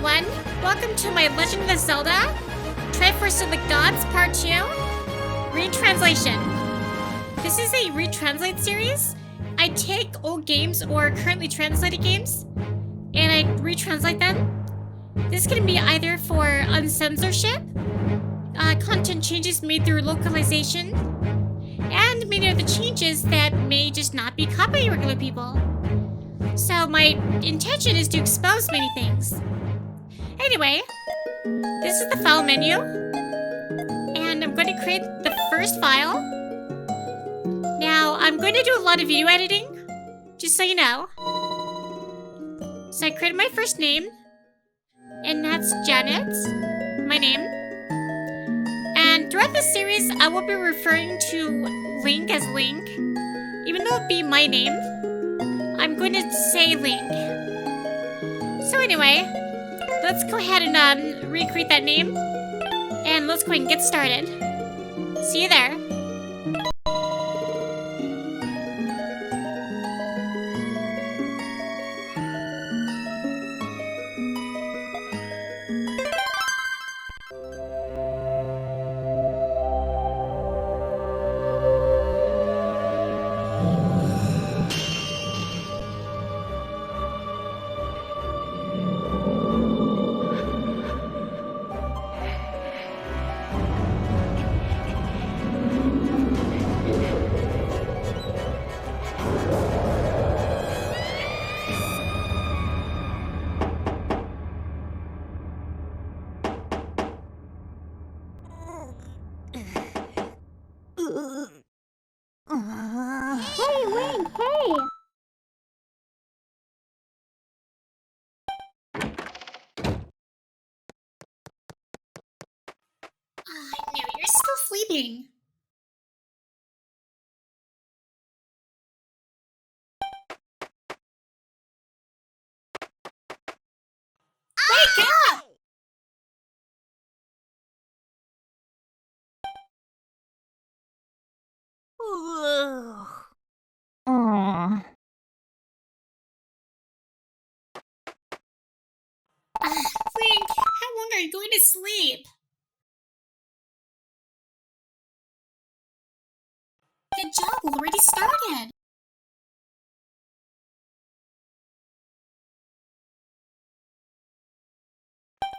everyone! Welcome to my Legend of Zelda Triforce of the Gods Part 2 Retranslation. This is a retranslate series. I take old games or currently translated games and I retranslate them. This can be either for uncensorship, content changes made through localization, and many other changes that may just not be copyright regular people. So my intention is to expose many things. Anyway, this is the file menu, and I'm going to create the first file. Now, I'm going to do a lot of video editing, just so you know. So I created my first name, and that's Janet, my name. And throughout this series, I will be referring to Link as Link. Even though it'll be my name, I'm going to say Link. So anyway, let's go ahead and recreate that name. And let's go ahead and get started. See you there. Hey, Link, hey! No, you're still sleeping. Wake up! Link, how long are you going to sleep? The job already started.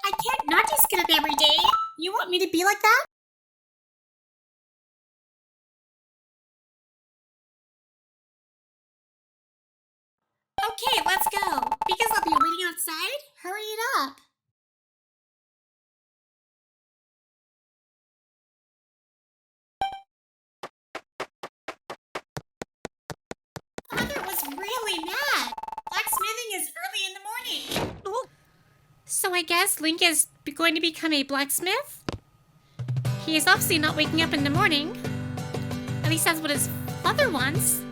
I can't not just get up every day. You want me to be like that? Okay, let's go. Because I'll be waiting outside. Hurry it up. Father was really mad. Blacksmithing is early in the morning. So I guess Link is going to become a blacksmith? He is obviously not waking up in the morning. At least that's what his father wants.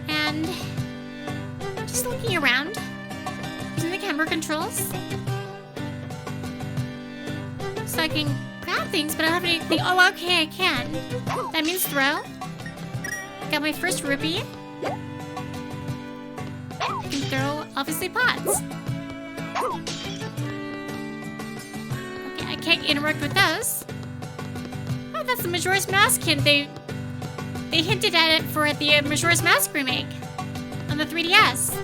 And just looking around, using the camera controls. So I can grab things, but I don't have anything. Oh, okay, I can. That means throw. Got my first rupee. I can throw, obviously, pots. Okay, I can't interact with those. Oh, that's the Majora's Mask hint. They hinted at it for the Majora's Mask remake on the 3DS.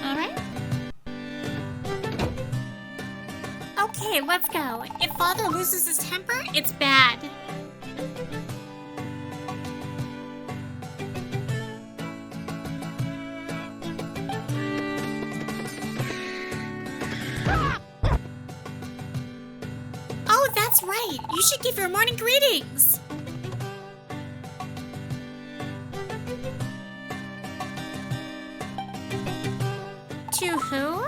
Alright. Okay, let's go. If Father loses his temper, it's bad. Oh, that's right. You should give your morning greetings. To who?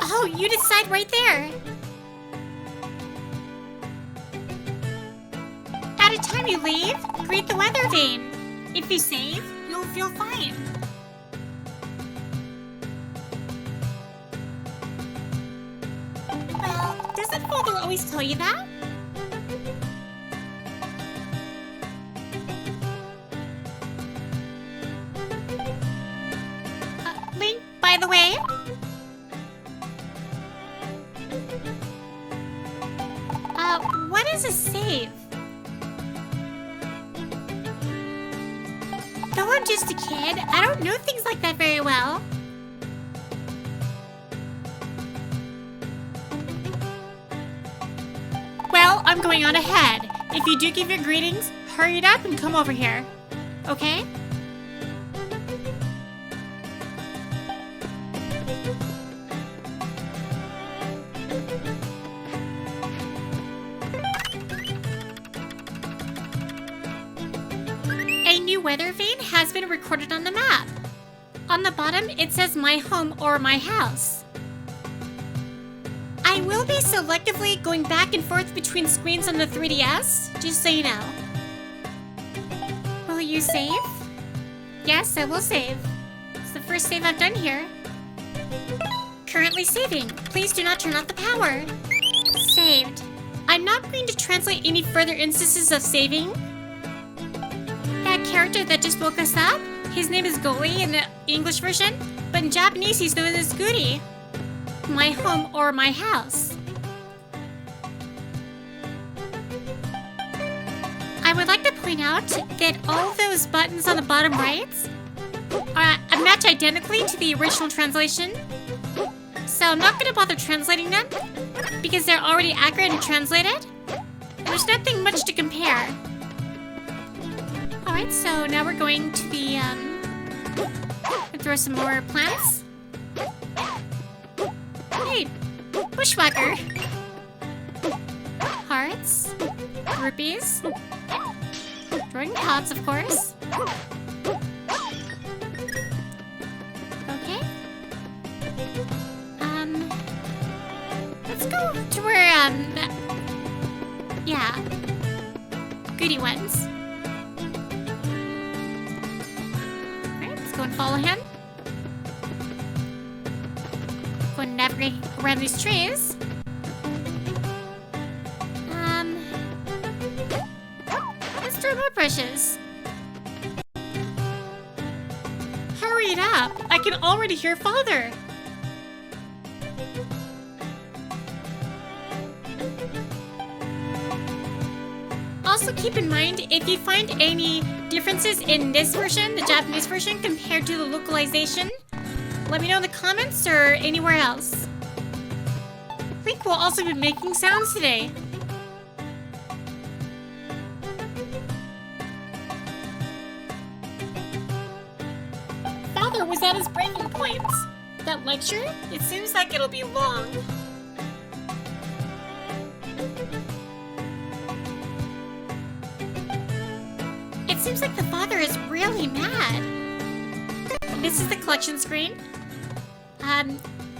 Oh, you decide right there. At a time you leave, greet the weather vane. If you save, you'll feel fine. Well, doesn't Father always tell you that? away. What is a save? Though I'm just a kid, I don't know things like that very well. Well, I'm going on ahead. If you do give your greetings, hurry it up and come over here. Okay? A new weather vane has been recorded on the map. On the bottom, it says my home or my house. I will be selectively going back and forth between screens on the 3DS, just so you know. Will you save? Yes, I will save. It's the first save I've done here. Currently saving. Please do not turn off the power. Saved. I'm not going to translate any further instances of saving. That character that just woke us up, his name is Goalie in the English version, but in Japanese he's known as Goody. My home or my house. I would like to point out that all those buttons on the bottom right match identically to the original translation. So I'm not going to bother translating them because they're already accurate and translated. There's nothing much to compare. Alright, so now we're going to the, throw some more plants. Hey, bushwhacker. Hearts. Rupees. Throwing pots, of course. Okay. Let's go to where, yeah. Goody ones. Alright, let's go and follow him. Go and navigate around these trees. Let's throw more bushes. Hurry it up! I can already hear Father. Also keep in mind, if you find any differences in this version, the Japanese version, compared to the localization, let me know in the comments or anywhere else. Link will also be making sounds today. Father was at his breaking point. That lecture? It seems like it'll be long. It seems like the father is really mad. This is the collection screen.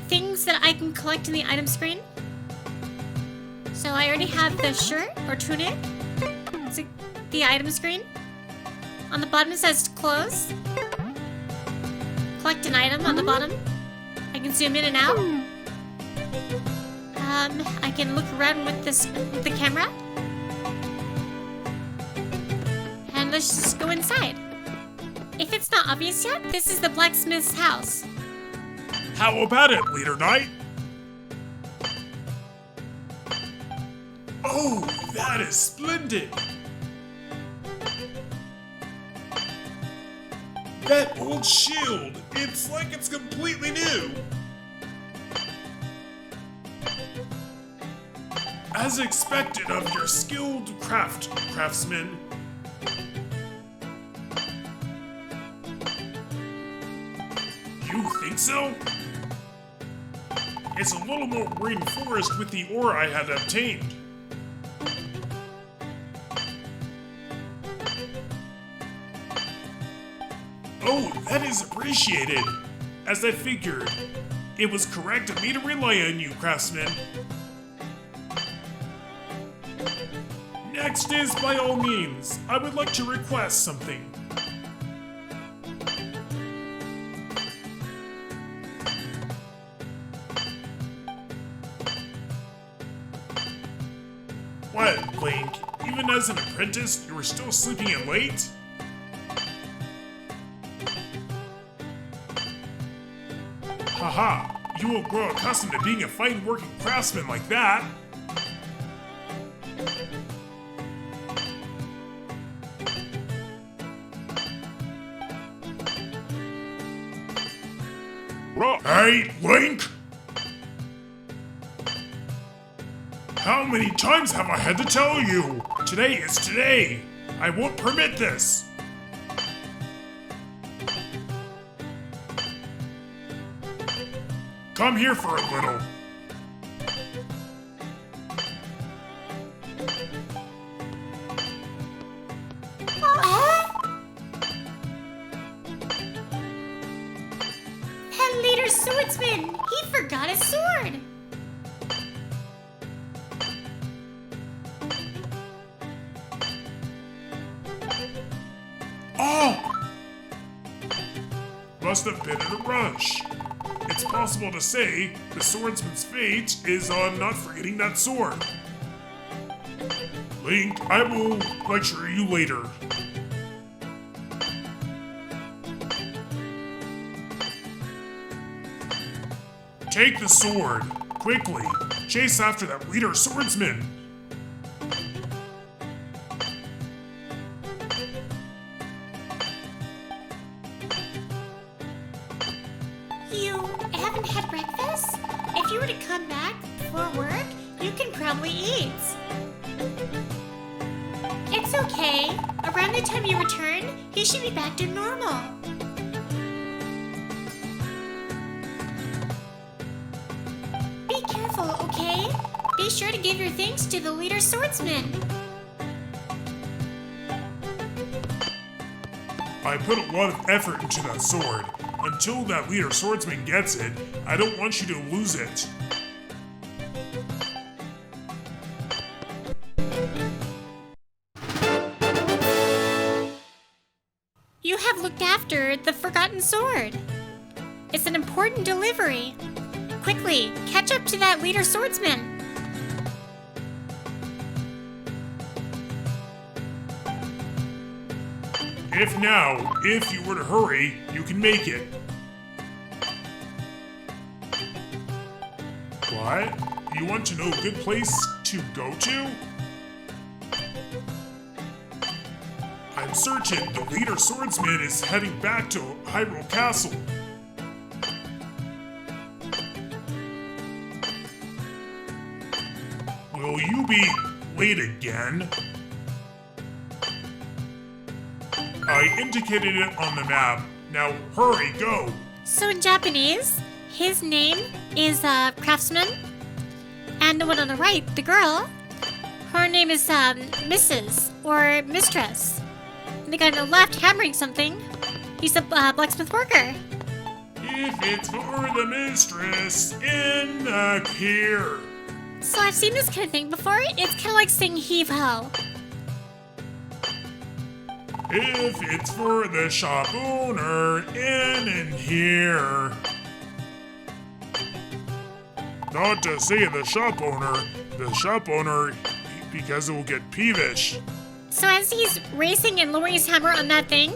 Things that I can collect in the item screen. So I already have the shirt or tunic. It's the item screen. On the bottom it says clothes. Collect an item on the bottom. I can zoom in and out. I can look around with the camera. And let's just go inside. If it's not obvious yet, this is the blacksmith's house. How about it, Leader Knight? Oh, that is splendid! That old shield, it's like it's completely new! As expected of your skilled craftsman. You think so? It's a little more reinforced with the ore I had obtained. Oh, that is appreciated. As I figured, it was correct of me to rely on you, craftsman. Next is, by all means, I would like to request something. What, Link? Even as an apprentice, you were still sleeping in late? Haha, you will grow accustomed to being a fine working craftsman like that. Hey, Link! How many times have I had to tell you? Today is today. I won't permit this. Come here for a little. That leader swordsman! He forgot his sword! Oh! Must have been in a rush. It's possible to say the swordsman's fate is on not forgetting that sword. Link, I will lecture you later. Take the sword, quickly. Chase after that leader swordsman. You haven't had breakfast? If you were to come back for work, you can probably eat. It's okay. Around the time you return, he should be back to normal. Be careful, okay? Be sure to give your thanks to the leader swordsman. I put a lot of effort into that sword. Until that leader swordsman gets it, I don't want you to lose it. You have looked after the forgotten sword. It's an important delivery. Quickly, catch up to that leader swordsman. If you were to hurry, you can make it. What? You want to know a good place to go to? I'm certain the leader swordsman is heading back to Hyrule Castle. Will you be late again? I indicated it on the map. Now hurry, go! So in Japanese, his name is Craftsman. And the one on the right, the girl, her name is Mrs. or Mistress. And the guy on the left hammering something, he's a blacksmith worker. If it's for the mistress in the here. So I've seen this kind of thing before. It's kind of like saying heave ho. If it's for the shop owner in here. Not to say the shop owner, because it will get peevish. So as he's racing and lowering his hammer on that thing,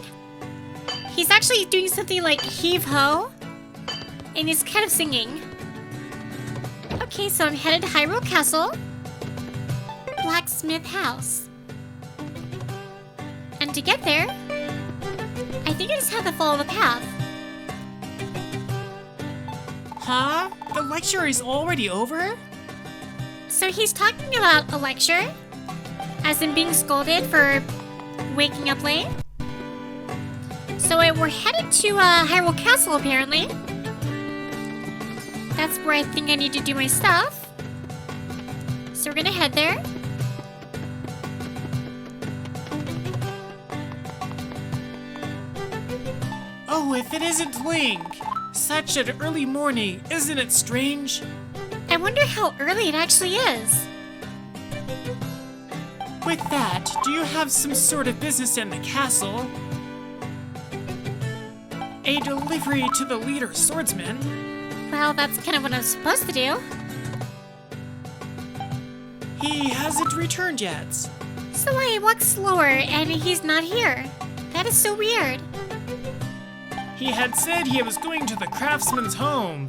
he's actually doing something like heave ho, and he's kind of singing. Okay, so I'm headed to Hyrule Castle, Blacksmith House. And to get there, I think I just have to follow the path. Huh? The lecture is already over? So he's talking about a lecture, as in being scolded for waking up late. So we're headed to Hyrule Castle, apparently. That's where I think I need to do my stuff. So we're gonna head there. Oh, if it isn't Link! Such an early morning, isn't it strange? I wonder how early it actually is. With that, do you have some sort of business in the castle? A delivery to the leader swordsman? Well, that's kind of what I'm supposed to do. He hasn't returned yet. So I walk slower and he's not here. That is so weird. He had said he was going to the craftsman's home,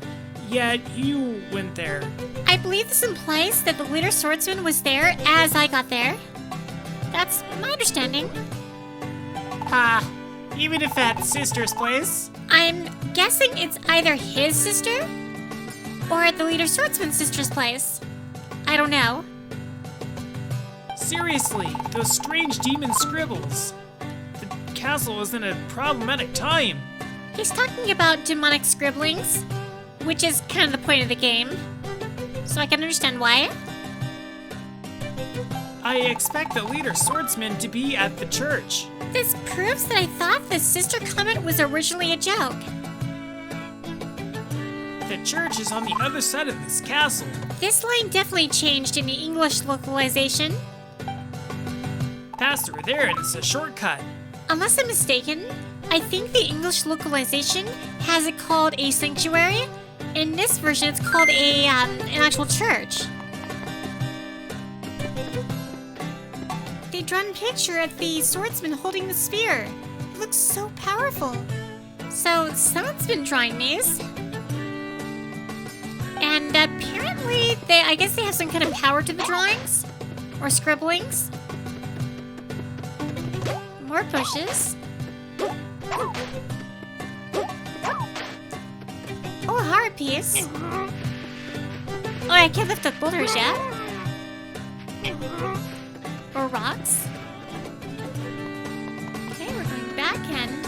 yet you went there. I believe this implies that the leader swordsman was there as I got there. That's my understanding. Even if at Sister's place? I'm guessing it's either his sister or the leader swordsman's sister's place. I don't know. Seriously, those strange demon scribbles. The castle was in a problematic time. He's talking about demonic scribblings, which is kind of the point of the game. So I can understand why. I expect the leader swordsman to be at the church. This proves that I thought the sister comment was originally a joke. The church is on the other side of this castle. This line definitely changed in the English localization. Past through there and it's a shortcut. Unless I'm mistaken, I think the English localization has it called a sanctuary. In this version, it's called an actual church. They drawn a picture of the swordsman holding the spear. It looks so powerful. So someone's been drawing these. And apparently, I guess they have some kind of power to the drawings. Or scribblings. More bushes. Oh, a heart piece. Oh, I can't lift up boulders yet. Or rocks. Okay, we're going back and...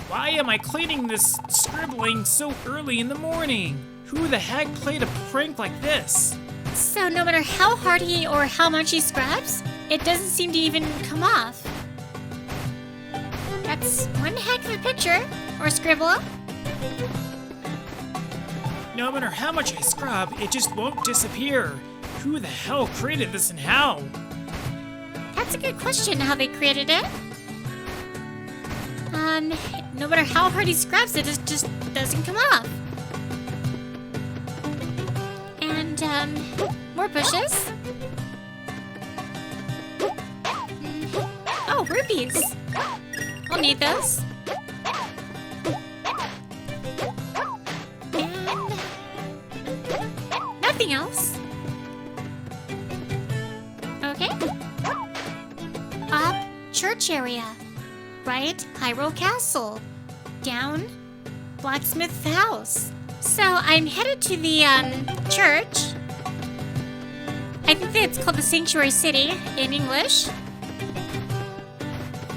Why am I cleaning this scribbling so early in the morning? Who the heck played a prank like this? So no matter how hard he or how much he scrubs, it doesn't seem to even come off. That's one heck of a picture. Or scribble. No matter how much I scrub, it just won't disappear. Who the hell created this and how? That's a good question, how they created it. No matter how hard he scrubs it, it just doesn't come off. And, more bushes. Oh, rupees. I'll need those. And... nothing else. Okay. Up, church area. Right, Hyrule Castle. Down, blacksmith house. So I'm headed to the church. I think that it's called the Sanctuary City in English.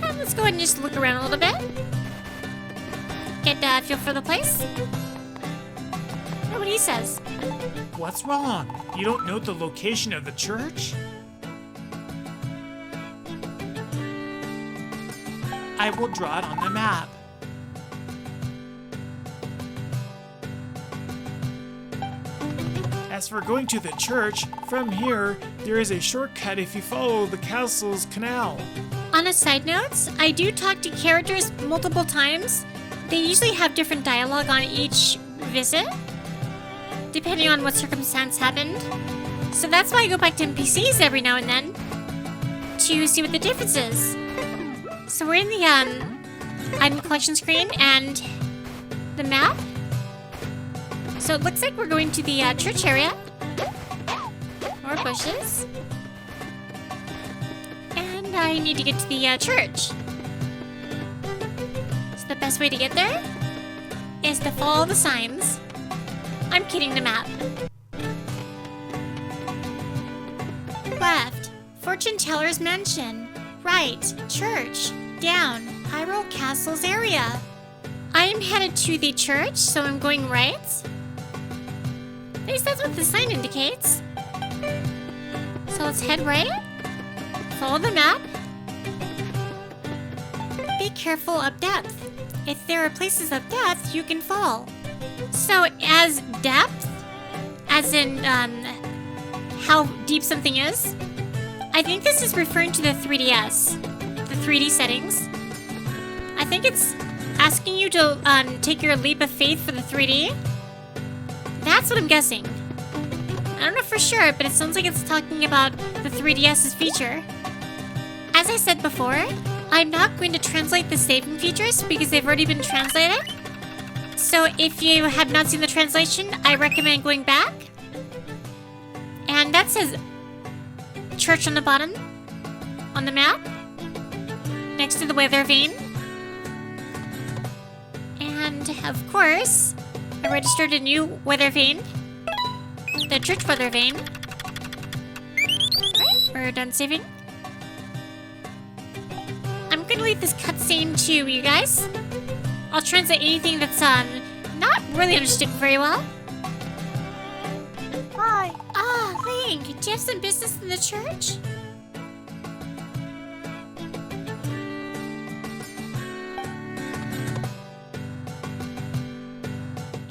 And let's go ahead and just look around a little bit. Get a feel for the place. Know what he says. What's wrong? You don't know the location of the church? I will draw it on the map. As for going to the church, from here, there is a shortcut if you follow the castle's canal. On a side note, I do talk to characters multiple times. They usually have different dialogue on each visit, depending on what circumstance happened. So that's why I go back to NPCs every now and then, to see what the difference is. So we're in the item collection screen and the map. So it looks like we're going to the church area. More bushes. And I need to get to the church. So the best way to get there is to follow the signs. I'm kidding, the map. Left, Fortune Teller's Mansion. Right, church. Down, Hyrule Castle's area. I am headed to the church, so I'm going right. At least that's what the sign indicates. So let's head right. Follow the map. Be careful of depth. If there are places of depth, you can fall. So as depth, as in how deep something is, I think this is referring to the 3DS, the 3D settings. I think it's asking you to take your leap of faith for the 3D. That's what I'm guessing. I don't know for sure, but it sounds like it's talking about the 3DS's feature. As I said before, I'm not going to translate the saving features because they've already been translated. So if you have not seen the translation, I recommend going back. And that says church on the bottom on the map, next to the weather vane. And of course, I registered a new weather vane, the church weather vane. Alright, we're done saving. I'm gonna leave this cutscene to you guys. I'll translate anything that's not really understood very well. Hi. Ah, Link, do you have some business in the church?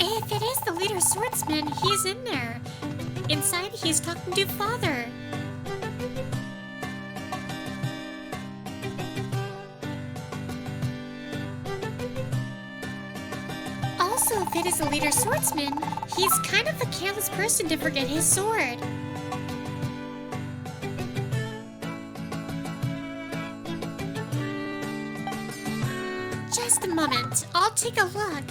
If it is the leader swordsman, he's in there. Inside, he's talking to Father. Also, if it is the leader swordsman, he's kind of a careless person to forget his sword. Just a moment, I'll take a look.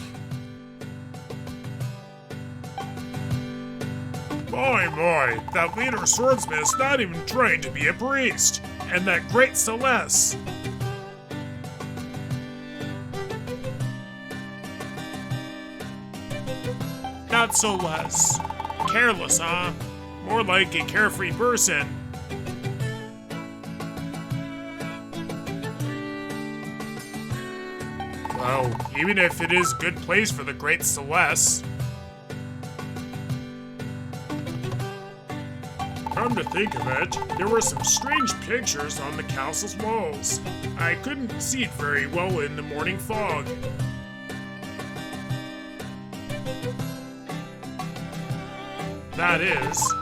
My, that leader swordsman is not even trying to be a priest. And that great Celeste. Not so less. Careless, huh? More like a carefree person. Well, even if it is a good place for the great Celeste. Come to think of it, there were some strange pictures on the castle's walls. I couldn't see it very well in the morning fog. That is...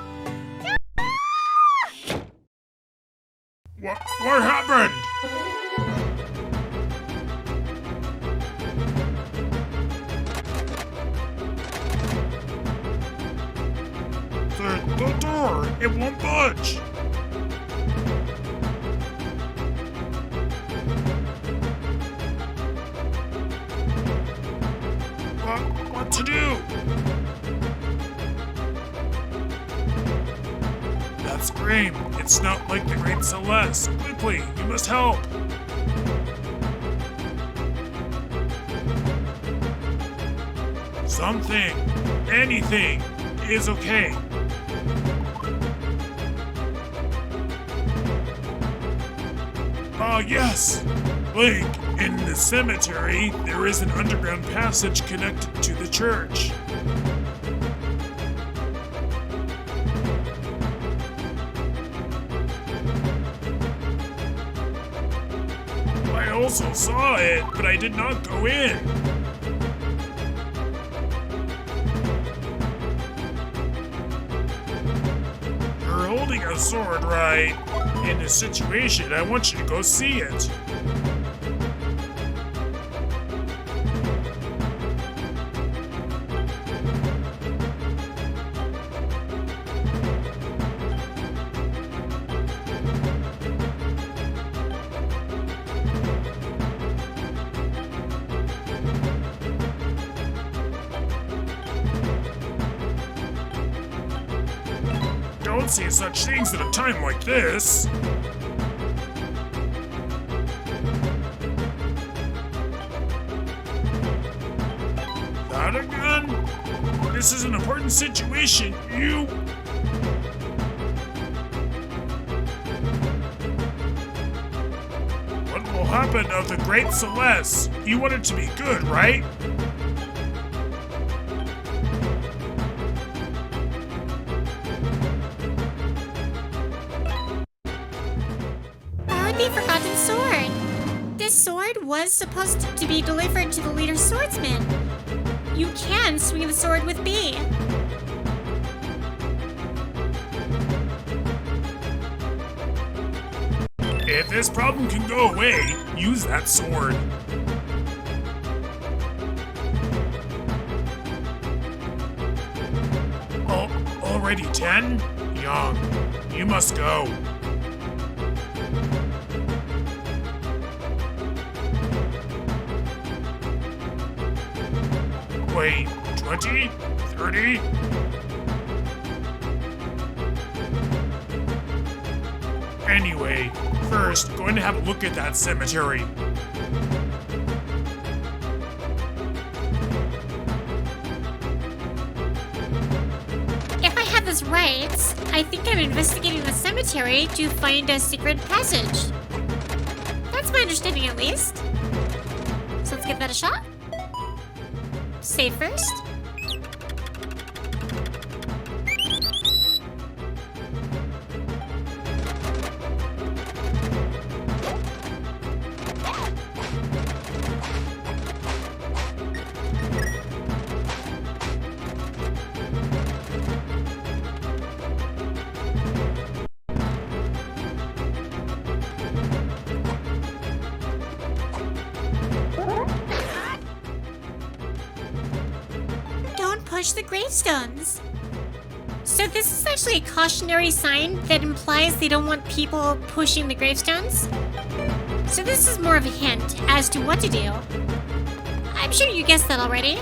What happened? The door! It won't budge! What to do? That's Graham. It's not like the great Celeste. Quickly, you must help. Something, anything, is okay. Yes! Link, in the cemetery, there is an underground passage connected to the church. I also saw it, but I did not go in. You're holding a sword, right? In this situation, I want you to go see it. Don't say such things at a time like this. That again? This is an important situation. You... What will happen of the great Celeste? You want it to be good, right? The forgotten sword. This sword was supposed to be delivered to the leader swordsman. You can swing the sword with B. If this problem can go away, use that sword. Oh, already 10? Young, you must go. Wait, 20? 30? Anyway, first, going to have a look at that cemetery. If I have this right, I think I'm investigating the cemetery to find a secret passage. That's my understanding, at least. So let's give that a shot. Save first. Push the gravestones. So this is actually a cautionary sign that implies they don't want people pushing the gravestones. So this is more of a hint as to what to do. I'm sure you guessed that already.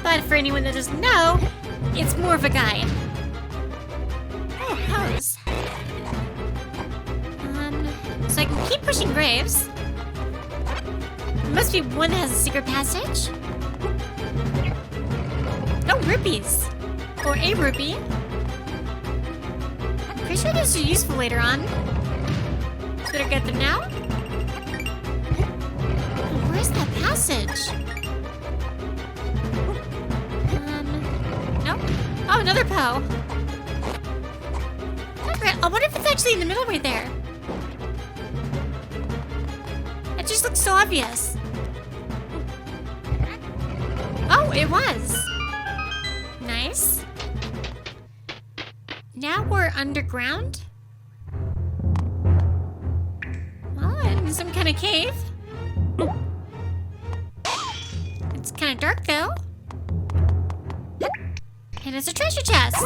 But for anyone that doesn't know, it's more of a guide. Oh, hose. So I can keep pushing graves. There must be one that has a secret passage. Oh, rupees. Or a rupee. I'm pretty sure those are useful later on. Better get them now. Oh, where's that passage? Nope. Oh, another Poe. I wonder if it's actually in the middle right there. It just looks so obvious. Oh, it was. Nice. Now we're underground. Oh, in some kind of cave. It's kind of dark though. And it's a treasure chest.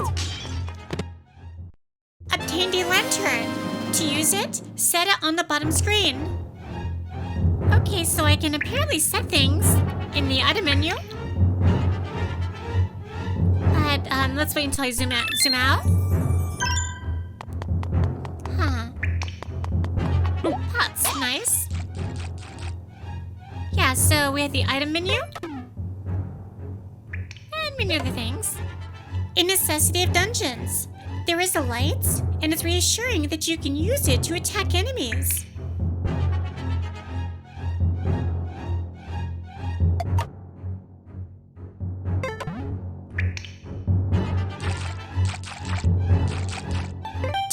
Obtained a lantern. To use it, set it on the bottom screen. Okay, so I can apparently set things in the item menu. But let's wait until I zoom out. Huh. That's nice. Yeah, so we have the item menu. And many other things. A necessity of dungeons. There is a light, and it's reassuring that you can use it to attack enemies.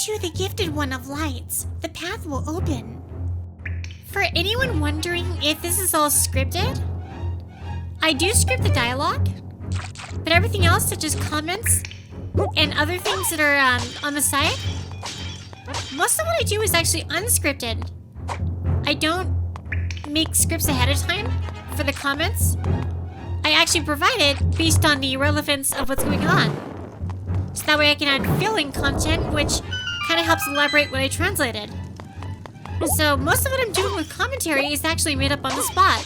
To the gifted one of lights, the path will open. For anyone wondering if this is all scripted, I do script the dialogue, but everything else, such as comments and other things that are on the side, most of what I do is actually unscripted. I don't make scripts ahead of time for the comments. I actually provide it based on the relevance of what's going on. So that way I can add fill-in content, which kind of helps elaborate what I translated. So most of what I'm doing with commentary is actually made up on the spot.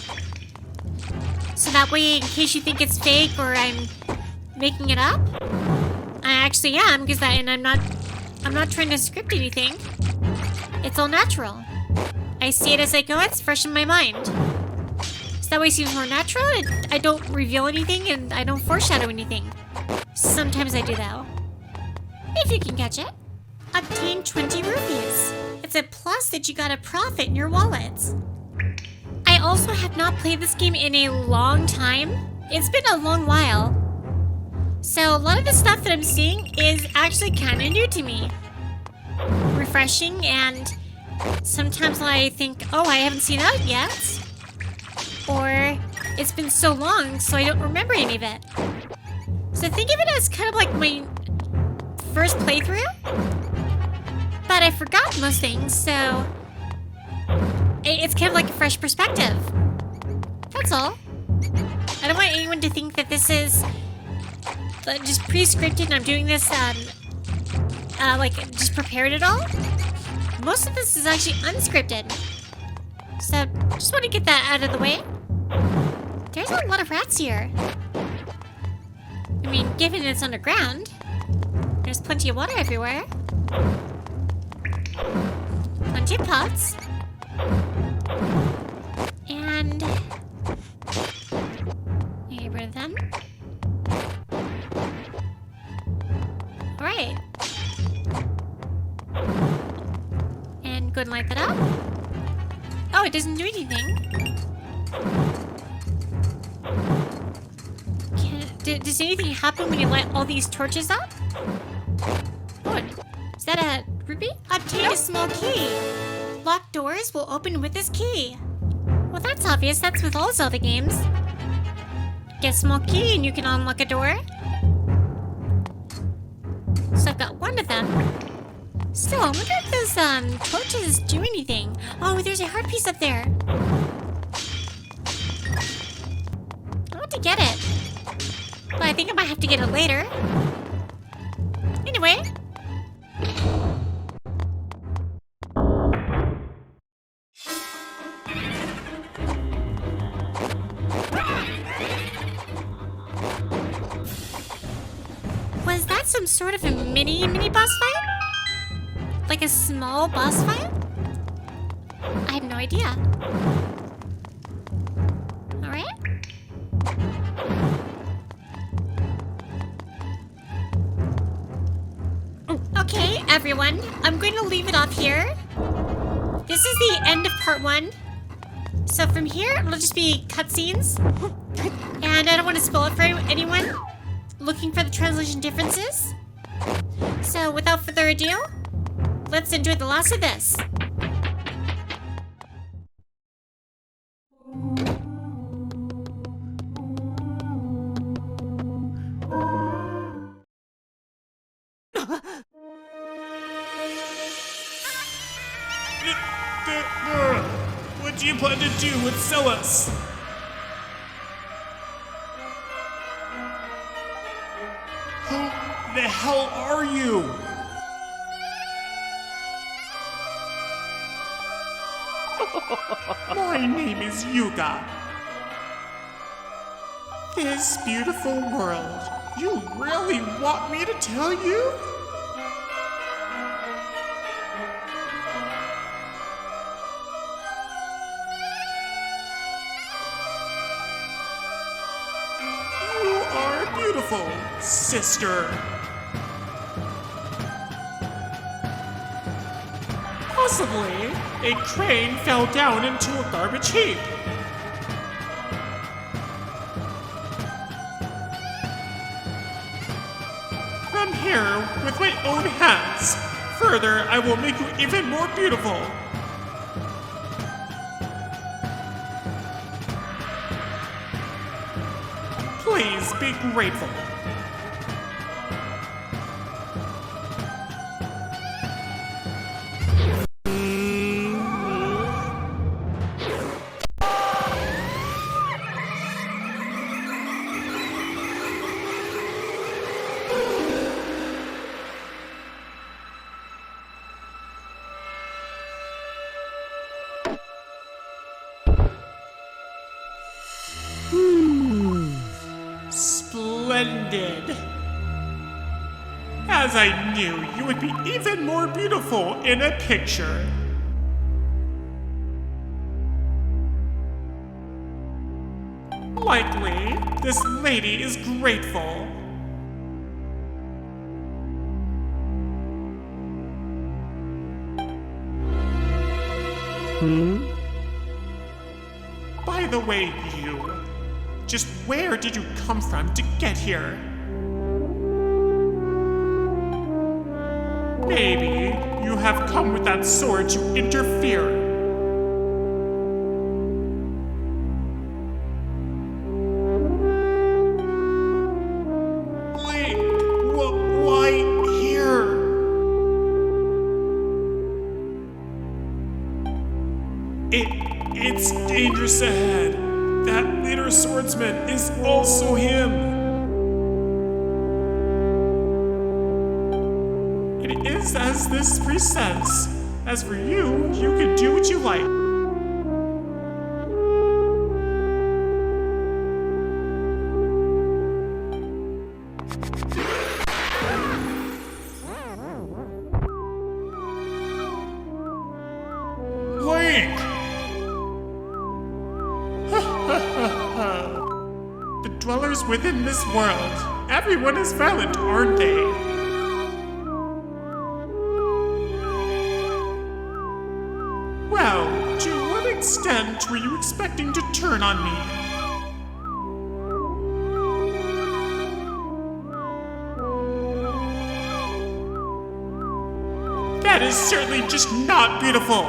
So that way, in case you think it's fake or I'm making it up, I actually am, because I'm not trying to script anything. It's all natural. I see it as I go, it's fresh in my mind. So that way it seems more natural, I don't reveal anything, and I don't foreshadow anything. Sometimes I do though. If you can catch it. Obtain 20 rupees. It's a plus that you got a profit in your wallet. I also have not played this game in a long time. It's been a long while. So a lot of the stuff that I'm seeing is actually kind of new to me. Refreshing, and sometimes I think, oh, I haven't seen that yet. Or it's been so long, so I don't remember any of it. So think of it as kind of like my first playthrough. But I forgot most things, so it's kind of like a fresh perspective. That's all. I don't want anyone to think that this is just pre-scripted and I'm doing this, like, just prepared it all. Most of this is actually unscripted. So, just want to get that out of the way. There's a lot of rats here. I mean, given it's underground, there's plenty of water everywhere. Plenty of pots. And get rid of them. Alright. And go and light that up. Oh, it doesn't do anything. Does anything happen when you light all these torches up? What? Is that a ruby? Obtain a small key. Locked doors will open with this key. Well, that's obvious. That's with all Zelda games. Get a small key and you can unlock a door. So I've got one of them. Still, I wonder if those torches do anything. Oh, there's a heart piece up there. I want to get it. But I think I might have to get it later. Anyway. Was that some sort of a mini boss fight? Like a small boss fight? I have no idea. Alright. Okay, everyone, I'm going to leave it off here. This is the end of part 1. So from here, it'll just be cutscenes. And I don't want to spoil it for anyone looking for the translation differences. So without further ado, let's enjoy the last of this. What do you plan to do with Celis? Who the hell are you? My name is Yuga. This beautiful world, you really want me to tell you? Beautiful, sister. Possibly, a crane fell down into a garbage heap. Come here with my own hands. Further, I will make you even more beautiful. Please be grateful. Splendid. As I knew, you would be even more beautiful in a picture. Likely, this lady is grateful. By the way, you, just where did you come from to get here? Maybe you have come with that sword to interfere. Link, why here? It's dangerous ahead. That leader swordsman is also him. It is as this priest says. As for you, you can do what you like. within this world. Everyone is violent, aren't they? Well, to what extent were you expecting to turn on me? That is certainly just not beautiful.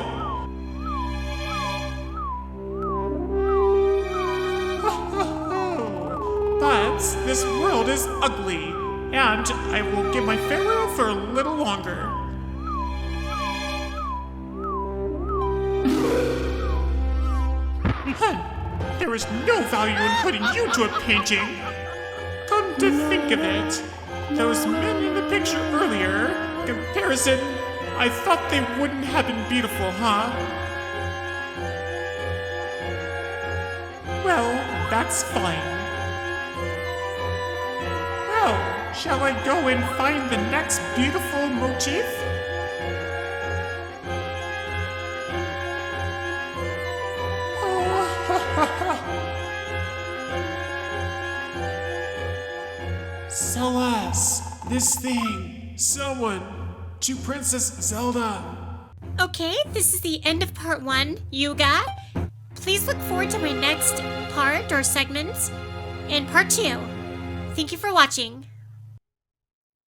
But this world is ugly, and I will give my farewell for a little longer. There is no value in putting you to a painting. Come to think of it, those men in the picture earlier, comparison, I thought they wouldn't have been beautiful, huh? Well, that's fine. Well, shall I go and find the next beautiful motif? Celeste, this thing, someone, to Princess Zelda. Okay, this is the end of part 1, Yuga. Please look forward to my next part or segment in part 2. Thank you for watching.